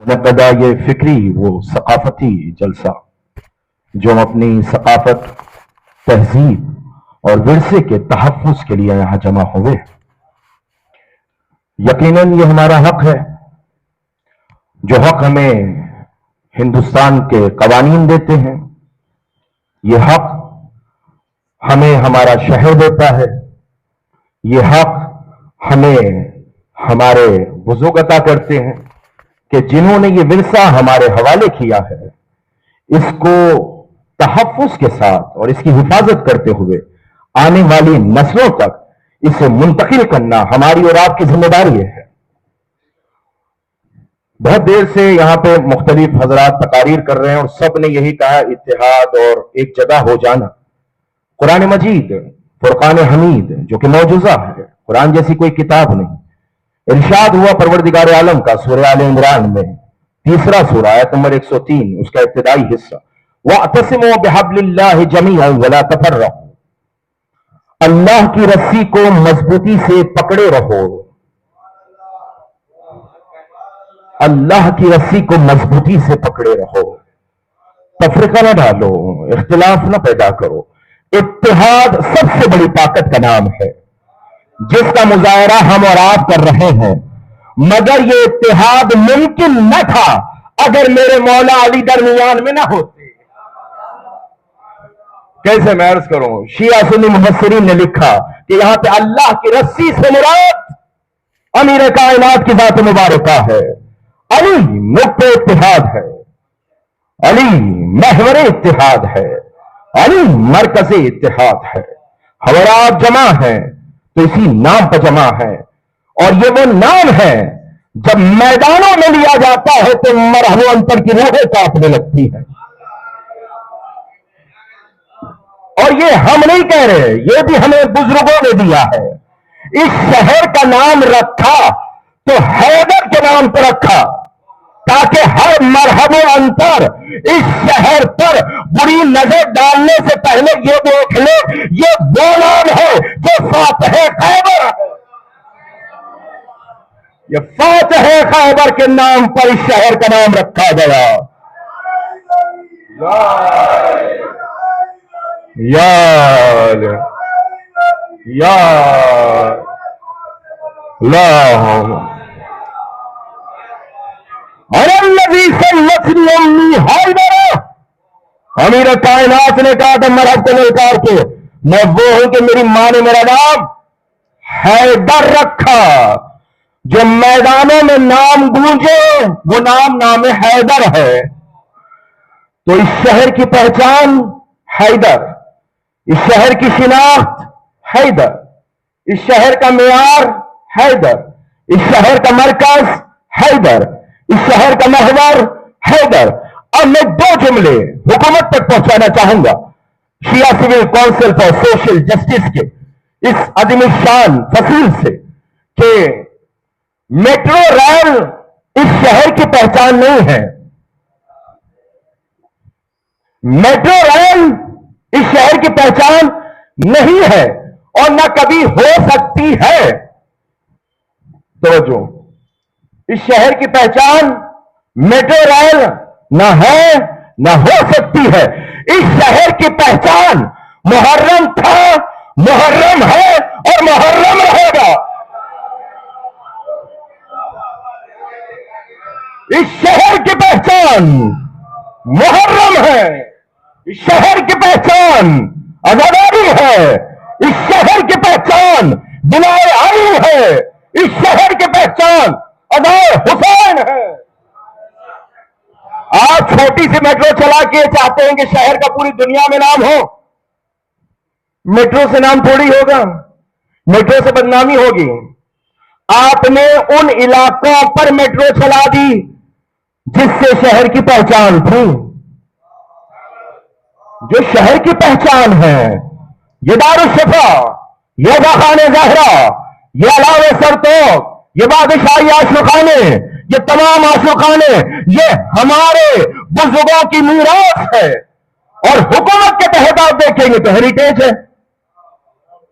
منعقدہ یہ فکری وہ ثقافتی جلسہ جو ہم اپنی ثقافت، تہذیب اور ورثے کے تحفظ کے لیے یہاں جمع ہوئے، یقیناً یہ ہمارا حق ہے، جو حق ہمیں ہندوستان کے قوانین دیتے ہیں۔ یہ حق ہمیں ہمارا شہر دیتا ہے، یہ حق ہمیں ہمارے بزرگ عطا کرتے ہیں کہ جنہوں نے یہ ورثہ ہمارے حوالے کیا ہے، اس کو تحفظ کے ساتھ اور اس کی حفاظت کرتے ہوئے آنے والی نسلوں تک اسے منتقل کرنا ہماری اور آپ کی ذمہ داری ہے۔ بہت دیر سے یہاں پہ مختلف حضرات تقاریر کر رہے ہیں اور سب نے یہی کہا، اتحاد اور ایک جگہ ہو جانا۔ قرآن مجید، فرقان حمید جو کہ معجزہ ہے، قرآن جیسی کوئی کتاب نہیں، ارشاد ہوا پروردگار عالم کا سورہ آل عمران میں، تیسرا سورہ آیت نمبر 103، اس کا ابتدائی حصہ، وَاعْتَصِمُوا بِحَبْلِ اللَّهِ جَمِيعًا وَلَا تَفَرَّقُوا، اللہ کی رسی کو مضبوطی سے پکڑے رہو، اللہ کی رسی کو مضبوطی سے پکڑے رہو، تفرقہ نہ ڈالو، اختلاف نہ پیدا کرو۔ اتحاد سب سے بڑی طاقت کا نام ہے جس کا مظاہرہ ہم اور آپ کر رہے ہیں، مگر یہ اتحاد ممکن نہ تھا اگر میرے مولا علی درمیان میں نہ ہوتے۔ کیسے میں عرض کروں، شیعہ سنی مفسرین نے لکھا کہ یہاں پہ اللہ کی رسی سے مراد امیر کائنات کی ذات مبارکہ ہے، علی نقطہ اتحاد ہے، علی محور اتحاد ہے، علی مرکز اتحاد ہے۔ اور آپ جمع ہیں تو اسی نام پر جمع ہے، اور یہ وہ نام ہے جب میدانوں میں لیا جاتا ہے تو مرحب و انتر کی روحیں کانپنے لگتی ہیں۔ اور یہ ہم نہیں کہہ رہے، یہ بھی ہمیں بزرگوں نے دیا ہے۔ اس شہر کا نام رکھا تو حیدر کے نام پر رکھا، تاکہ ہر مرحب و انتر اس شہر پر بری نظر ڈالنے سے پہلے یہ دیکھ لے یہ وہ نام ہے جو فاتح خیبر ہے۔ یہ فاتح خیبر کے نام پر اس شہر کا نام رکھا گیا۔ یا اللہ امیر کائنات نے کہا تھا مرحب کو نکار کے، میں وہ ہوں کہ میری ماں نے میرا نام حیدر رکھا۔ جو میدانوں میں نام گونجے وہ نام حیدر ہے۔ تو اس شہر کی پہچان حیدر، اس شہر کی شناخت حیدر، اس شہر کا معیار حیدر، اس شہر کا مرکز حیدر، اس شہر کا محور حیدر۔ اب میں دو جملے حکومت تک پہنچانا چاہوں گا، Shia Civil Council for Social Justice کے اس عظیم الشان فصیل سے، کہ میٹرو ریل اس شہر کی پہچان نہیں ہے، میٹرو ریل اس شہر کی پہچان نہیں ہے اور نہ کبھی ہو سکتی ہے۔ توجہ، اس شہر کی پہچان میٹرو ریل نہ ہے نہ ہو سکتی ہے۔ اس شہر کی پہچان محرم تھا، محرم ہے اور محرم رہے گا۔ اس شہر کی پہچان محرم ہے، اس شہر کی پہچان آزادی ہے، اس شہر کی پہچان بلائے علی ہے، اس شہر کی پہچان ادائے حسین ہے۔ آپ چھوٹی سی میٹرو چلا کے چاہتے ہیں کہ شہر کا پوری دنیا میں نام ہو؟ میٹرو سے نام تھوڑی ہوگا، میٹرو سے بدنامی ہوگی۔ آپ نے ان علاقوں پر میٹرو چلا دی جس سے شہر کی پہچان تھی۔ جو شہر کی پہچان ہے، یہ دارالشفا، یہ خان زہرا، یہ علاوہ سرتوق، یہ بادشاہی عاشقانے، یہ تمام عاشقانے، یہ ہمارے بزرگوں کی میراث ہے، اور حکومت کے تحت آپ دیکھیں گے تو ہیریٹیج ہے۔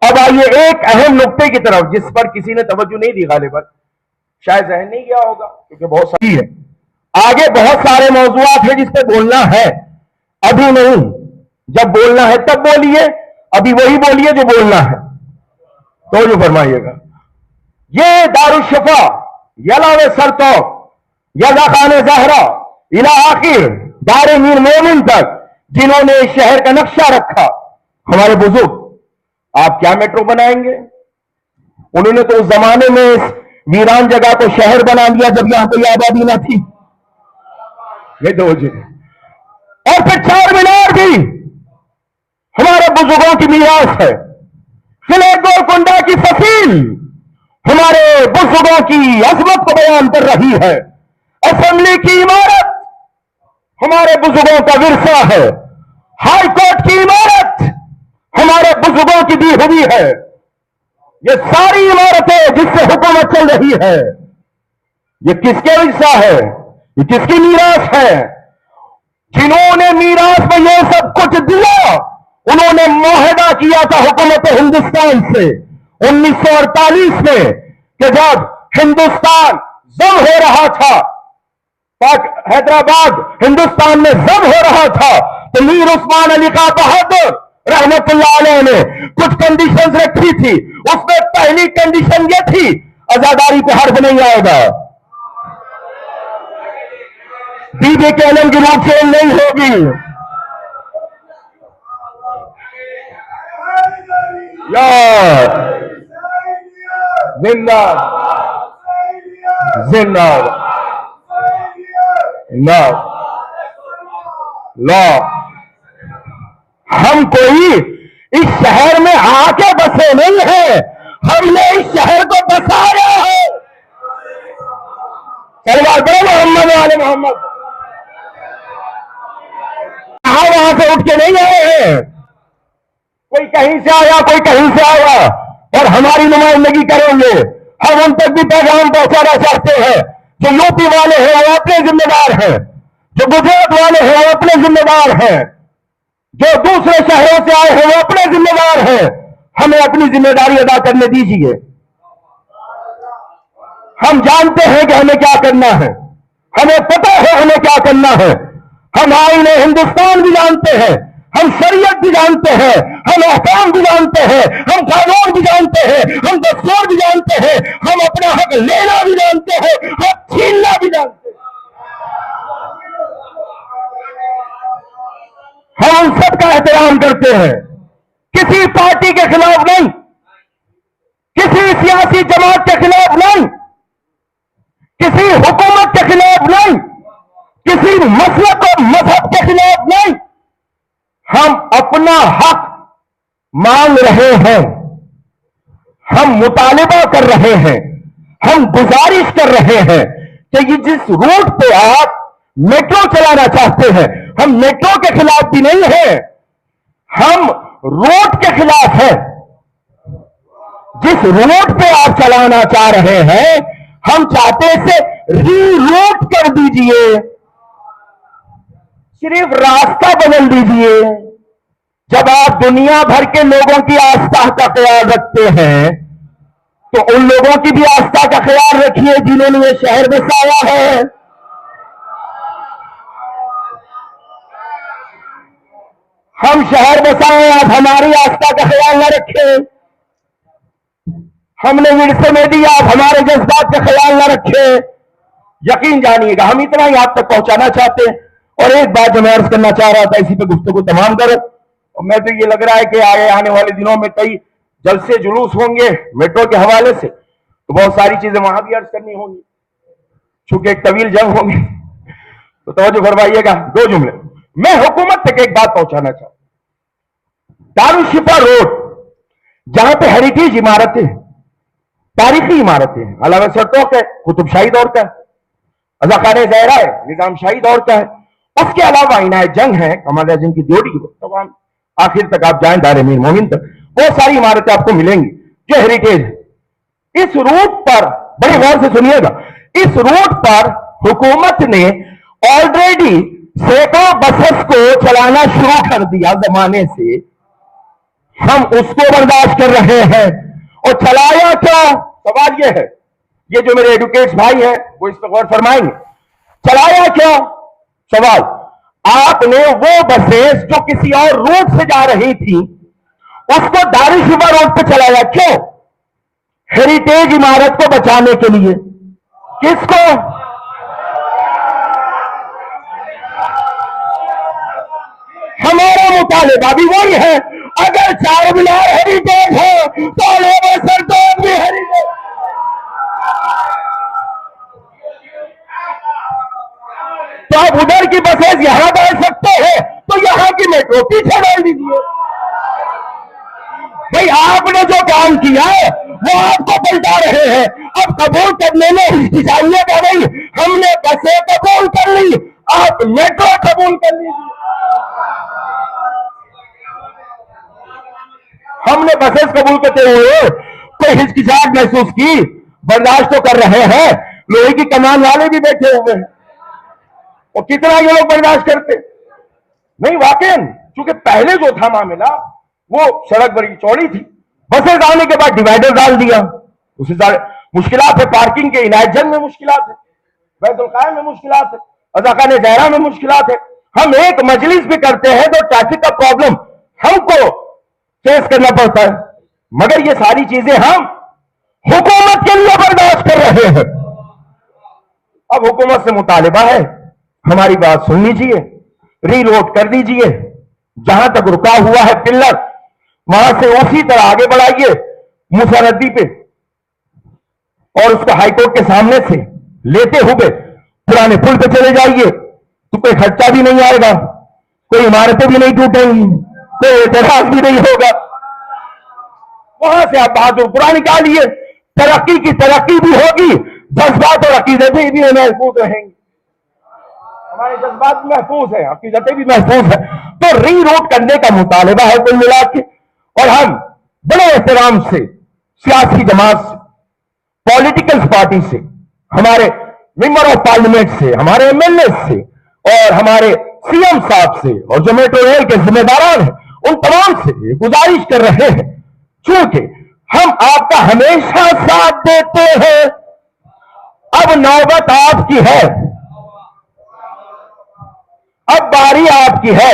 اب آئیے ایک اہم نقطے کی طرف جس پر کسی نے توجہ نہیں دی، غالباً شاید ذہن نہیں گیا ہوگا کیونکہ بہت ساری ہے۔ آگے بہت سارے موضوعات ہیں جس پہ بولنا ہے، ابھی نہیں، جب بولنا ہے تب بولیے، ابھی وہی بولیے جو بولنا ہے۔ تو جو فرمائیے گا یہ دارالشفا یلاو سرتو یزا خان زہرا الى آخر دار میر مومن تک جنہوں نے اس شہر کا نقشہ رکھا، ہمارے بزرگ، آپ کیا میٹرو بنائیں گے؟ انہوں نے تو اس زمانے میں اس ویران جگہ کو شہر بنا دیا جب یہاں کوئی آبادی نہ تھی۔ یہ دو جگہ اور پھر چار مینار بھی ہمارے بزرگوں کی میراث ہے۔ قلعہ گولکنڈہ کی فصیل ہمارے بزرگوں کی عظمت کو بیان کر رہی ہے۔ اسمبلی کی عمارت ہمارے بزرگوں کا ورثہ ہے۔ ہائی کورٹ کی عمارت ہمارے بزرگوں کی دی ہوئی ہے۔ یہ ساری عمارتیں جس سے حکومت چل رہی ہے، یہ کس کے ورثہ ہے؟ یہ کس کی میراث ہے؟ جنہوں نے میراث میں یہ سب کچھ دیا، انہوں نے معاہدہ کیا تھا حکومت ہندوستان سے 1948 میں کہ جب ہندوستان ضم ہو رہا تھا، حیدرآباد ہندوستان میں ضم ہو رہا تھا، تو میر عثمان علی خان بہادر رحمت اللہ علیہ نے کچھ کنڈیشنز رکھی تھی۔ اس میں پہلی کنڈیشن یہ تھی، عزاداری پہ حرف نہیں آئے گا، بی بی کے علم کی روح چینج نہیں ہوگی، یا زندہ زندہ لا ہم کوئی اس شہر میں آ کے بسے نہیں ہیں، ہم نے اس شہر کو بسایا ہے۔ سلوات پڑھو محمد والے محمد۔ وہاں سے اٹھ کے نہیں آئے ہیں، کوئی کہیں سے آیا، کوئی کہیں سے آیا، اور ہماری نمائندگی کریں گے۔ ہم ان تک بھی پیغام پہنچانا چاہتے ہیں، جو یو پی والے ہیں وہ اپنے ذمہ دار ہیں، جو گجرات والے ہیں وہ اپنے ذمہ دار ہیں، جو دوسرے شہروں سے آئے ہیں وہ اپنے ذمہ دار ہیں۔ ہمیں اپنی ذمہ داری ادا کرنے دیجیے۔ ہم جانتے ہیں کہ ہمیں کیا کرنا ہے، ہمیں پتہ ہے ہمیں کیا کرنا ہے۔ ہم آئین ہندوستان بھی جانتے ہیں، ہم شریعت بھی جانتے ہیں، ہم احکام بھی جانتے ہیں، ہم قانون بھی جانتے ہیں، ہم دستور بھی جانتے ہیں، ہم اپنا حق لینا بھی جانتے ہیں، حق چھیننا بھی جانتے ہیں۔ ہم ان سب کا احترام کرتے ہیں، کسی پارٹی کے خلاف نہیں، کسی سیاسی جماعت کے خلاف نہیں، کسی حکومت کے خلاف نہیں، کسی مسلک اور مذہب کے خلاف نہیں۔ ہم اپنا حق مانگ رہے ہیں، ہم مطالبہ کر رہے ہیں، ہم گزارش کر رہے ہیں کہ یہ جس روٹ پہ آپ میٹرو چلانا چاہتے ہیں، ہم میٹرو کے خلاف بھی نہیں ہیں، ہم روٹ کے خلاف ہیں۔ جس روٹ پہ آپ چلانا چاہ رہے ہیں، ہم چاہتے اسے ری روٹ کر دیجئے، صرف راستہ بدل دیجئے۔ جب آپ دنیا بھر کے لوگوں کی آستھا کا خیال رکھتے ہیں تو ان لوگوں کی بھی آستھا کا خیال رکھیے جنہوں نے یہ شہر بسایا ہے۔ ہم شہر بسائیں، آپ ہماری آستھا کا خیال نہ رکھیں۔ ہم نے ورثے میں دیا، آپ ہمارے جذبات کا خیال نہ رکھیں۔ یقین جانیے گا ہم اتنا ہی آپ تک پہنچانا چاہتے ہیں۔ اور ایک بات جو میں عرض کرنا چاہ رہا تھا، اسی پہ گفتگو تمام کرو، اور میں تو یہ لگ رہا ہے کہ آنے والے دنوں میں کئی جلسے جلوس ہوں گے میٹرو کے حوالے سے، تو بہت ساری چیزیں وہاں بھی عرض کرنی ہوں گی، چونکہ ایک طویل جنگ ہوں گی۔ تو توجہ فرمائیے گا، دو جملے میں حکومت تک ایک بات پہنچانا چاہتا ہوں۔ دارالشفا روڈ جہاں پہ ہیریٹیج عمارتیں، تاریخی عمارتیں ہیں، علامہ سرتوق ہے، قطب شاہی دور کا ہے، رضا خان زہرا ہے، نظام شاہی دور کا ہے، اس کے علاوہ عنایت جنگ ہے، کمال اعظم کی ڈیوٹی، تمام آخر تک آپ جائیں دار میر مومن تک، بہت ساری عمارتیں آپ کو ملیں گی جو ہیریٹیج ہے۔ اس روٹ پر بڑے غور سے سنیے گا، اس روٹ پر حکومت نے آلریڈی سینکڑوں بسز کو چلانا شروع کر دیا زمانے سے، ہم اس کو برداشت کر رہے ہیں۔ اور چلایا کیا؟ سوال یہ ہے، یہ جو میرے ایڈوکیٹس بھائی ہیں وہ اس پہ غور فرمائیں گے، چلایا کیوں؟ سوال، آپ نے وہ بسیں جو کسی اور روٹ سے جا رہی تھی اس کو دارالشفا روڈ پہ چلایا کیوں؟ ہیریٹیج عمارت کو بچانے کے لیے۔ کس کو؟ ہمارا مطالبہ بھی وہی ہے، اگر چار مینار ہیریٹیج ہے تو علامہ سردار بھی ہیریٹیج۔ تو آپ ادھر کی بسیں یہاں ڈال سکتے ہیں تو یہاں کی میٹرو پیچھے ڈال دیجیے۔ بھئی آپ نے جو کام کیا ہے وہ آپ کو پلٹا رہے ہیں، اب قبول کرنے میں ہچکچائیے گا نہیں، ہم نے بسیں قبول کر لی، آپ میٹرو قبول کر لیجیے۔ ہم نے بسیں قبول کرتے ہوئے کوئی ہچکچاہٹ محسوس کی؟ برداشت تو کر رہے ہیں، لوہے کی کمان والے بھی بیٹھے ہوئے ہیں، اور کتنا یہ لوگ برداشت کرتے نہیں؟ واقعی چونکہ پہلے جو تھا معاملہ وہ سڑک بڑی چوڑی تھی، بسیں آنے کے بعد ڈیوائڈر ڈال دیا، اس سے مشکلات ہے، پارکنگ کے عنایت جنگ میں مشکلات ہے، بیت القائم میں مشکلات ہے، اذاخانہ زہرا میں مشکلات ہے۔ ہم ایک مجلس بھی کرتے ہیں تو ٹریفک کا پرابلم ہم کو فیس کرنا پڑتا ہے، مگر یہ ساری چیزیں ہم حکومت کے لیے برداشت کر رہے ہیں۔ اب حکومت سے مطالبہ ہے، ہماری بات سن لیجیے، ری لوڈ کر دیجیے، جہاں تک رکا ہوا ہے پلر وہاں سے اسی طرح آگے بڑھائیے موسیٰ ندی پہ، اور اس کو ہائی کورٹ کے سامنے سے لیتے ہوئے پرانے پل پہ چلے جائیے، تو کوئی خرچہ بھی نہیں آئے گا، کوئی عمارتیں بھی نہیں ٹوٹیں گی، کوئی اعتراض بھی نہیں ہوگا۔ وہاں سے آپ بہادر پورا نکالیے، ترقی کی ترقی بھی ہوگی، جذبات اور عقیدتیں بھی محفوظ رہیں گی۔ ہمارے جذبات محفوظ ہیں، عقیدتیں بھی محفوظ ہیں، تو ری روٹ کرنے کا مطالبہ ہے کل ملا کے۔ اور ہم بڑے احترام سے سیاسی جماعت سے، پولیٹیکل پارٹی سے، ہمارے ممبر آف پارلیمنٹ سے، ہمارے ایم ایل اے سے، اور ہمارے سی ایم صاحب سے، اور جو میٹرو ریل کے ذمہ داران ہیں ان تمام سے گزارش کر رہے ہیں، چونکہ ہم آپ کا ہمیشہ ساتھ دیتے ہیں، اب نوبت آپ کی ہے، اب باری آپ کی ہے،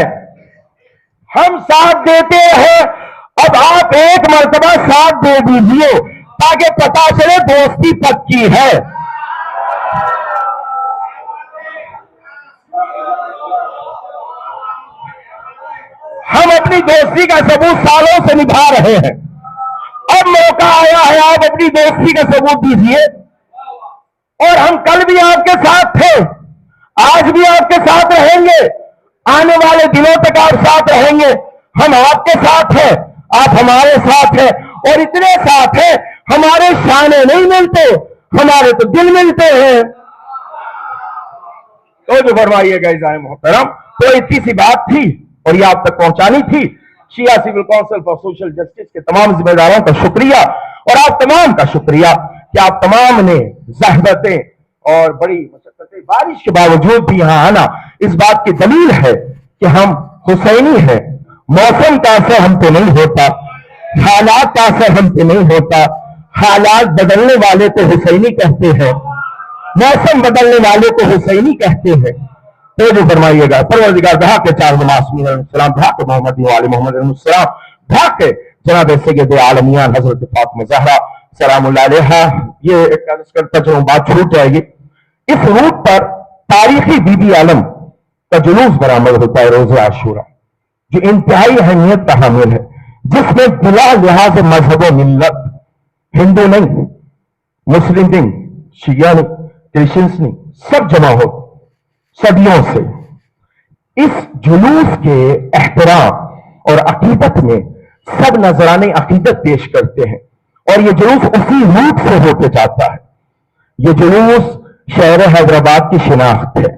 ہم ساتھ دیتے ہیں، اب آپ ایک مرتبہ ساتھ دے دیجئے تاکہ پتا چلے دوستی پکی ہے۔ ہم اپنی دوستی کا ثبوت سالوں سے نبھا رہے ہیں، اب موقع آیا ہے آپ اپنی دوستی کا ثبوت دیجئے، اور ہم کل بھی آپ کے ساتھ تھے، آج بھی آپ کے ساتھ رہیں گے، آنے والے دنوں تک آپ ساتھ رہیں گے، ہم آپ کے ساتھ ہیں، آپ ہمارے ساتھ ہیں، اور اتنے ساتھ ہیں ہمارے شانے نہیں ملتے، ہمارے تو دل ملتے ہیں۔ تو جو فرمائیے گا عزیزان محترم، تو اتنی سی بات تھی اور یہ آپ تک پہنچانی تھی۔ Shia Civil Council for Social Justice کے تمام ذمہ داروں کا شکریہ، اور آپ تمام کا شکریہ کہ آپ تمام نے زحمتیں اور بڑی مشقتیں، بارش کے باوجود بھی یہاں آنا اس بات کی دلیل ہے کہ ہم حسینی ہیں۔ موسم کا اثر ہم پہ نہیں ہوتا، حالات کا اثر ہم پہ نہیں ہوتا، حالات بدلنے والے کو حسینی کہتے ہیں، موسم بدلنے والے کو حسینی کہتے ہیں۔ تو جو فرمائیے گا پروردگار بھاگ کے چار معصومین علیہ السلام، بھاگ کے محمد والے محمد علیہ السلام، بھاگ کے جناب سید عالمیان حضرت فاطمہ زہرا سلام اللہ علیہا۔ یہ ایک عرض کرتا چلوں بات چھوٹ جائے گی، اس روٹ پر تاریخی بی بی عالم کا جلوس برآمد ہوتا ہے روز عاشورہ، جو انتہائی اہمیت کا حامل ہے، جس میں بلا لحاظ مذہب و ملت، ہندو نہیں، مسلم نہیں، شیعہ نہیں، کرسچنس نہیں، سب جمع ہو صدیوں سے اس جلوس کے احترام اور عقیدت میں سب نذران عقیدت پیش کرتے ہیں، اور یہ جلوس اسی روٹ سے ہو کے جاتا ہے۔ یہ جلوس شہر حیدرآباد کی شناخت ہے،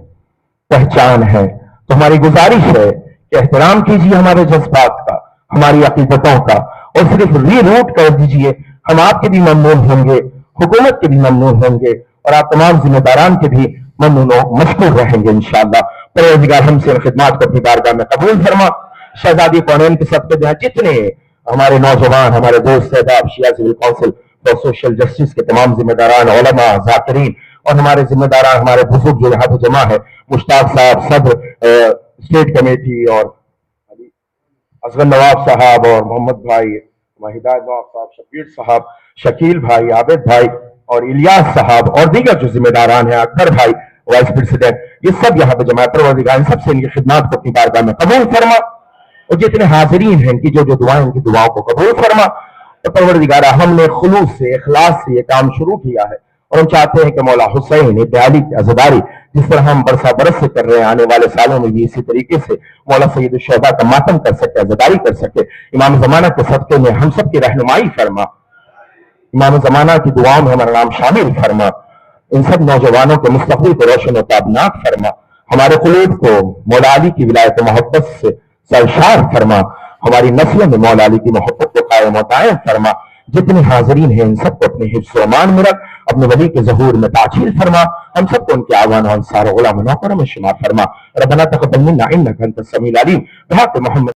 پہچان ہے، تو ہماری گزارش ہے کہ احترام کیجیے ہمارے جذبات کا، ہماری عقیدتوں کا، اور صرف ری روٹ کر دیجیے۔ ہم آپ کے بھی ممنون ہوں گے، حکومت کے بھی ممنون ہوں گے، اور آپ تمام ذمہ داران کے بھی ممنون و مشکور رہیں گے انشاءاللہ۔ پروردگار ہم سے خدمات کو اپنی بارگاہ میں قبول فرما۔ شہزادی کونین کے صدقے جہاں جتنے ہمارے نوجوان، ہمارے دوست احباب، Shia Civil Council for Social Justice کے تمام ذمہ داران، علماء، ذاکرین اور ہمارے ذمہ داران ہمارے بزرگ جو یہاں پہ جمع ہے، مشتاق صاحب صدر اسٹیٹ کمیٹی، اور اصغر نواب صاحب اور محمد بھائی، ہدایت نواب صاحب، شبیر صاحب، شکیل بھائی، عابد بھائی اور الیاس صاحب اور دیگر جو ذمہ داران ہیں، اکبر بھائی وائس پریزیڈنٹ، یہ سب یہاں پہ جمع ہے۔ پروردگار ان سب سے ان کی خدمات کو اپنی بارگاہ میں قبول فرما، اور جتنے حاضرین ہیں ان کی جو دعائیں، ان کی دعاؤں کو قبول فرما۔ تو پروردگار ہم نے خلوص سے، اخلاص سے یہ کام شروع کیا ہے، اور ہم چاہتے ہیں کہ مولا حسین ابن علی کی عزاداری جس طرح ہم برسا برس سے کر رہے ہیں، آنے والے سالوں میں بھی اسی طریقے سے مولا سید الشہداء کا ماتم کر سکے، عزاداری کر سکے۔ امام زمانہ کے صدقے میں ہم سب کی رہنمائی فرما، امام زمانہ کی دعاؤں میں ہمارا نام شامل فرما، ان سب نوجوانوں کے مستقبل کو روشن و تابناک فرما، ہمارے قلوب کو مولا علی کی ولایت و محبت سے سرشار فرما، ہماری نسلوں میں مولا علی کی محبت کو قائم و دائم فرما۔ جتنے حاضرین ہیں ان سب کو اپنے حفظ و امان میں رکھ، اپنے ولی کے ظہور میں تعجیل فرما، ہم سب کو ان کے اعوان و انصار و غلام و نوکروں میں شمار فرما۔ ربنا تقبل منا انک انت السمیع العلیم، بحق محمد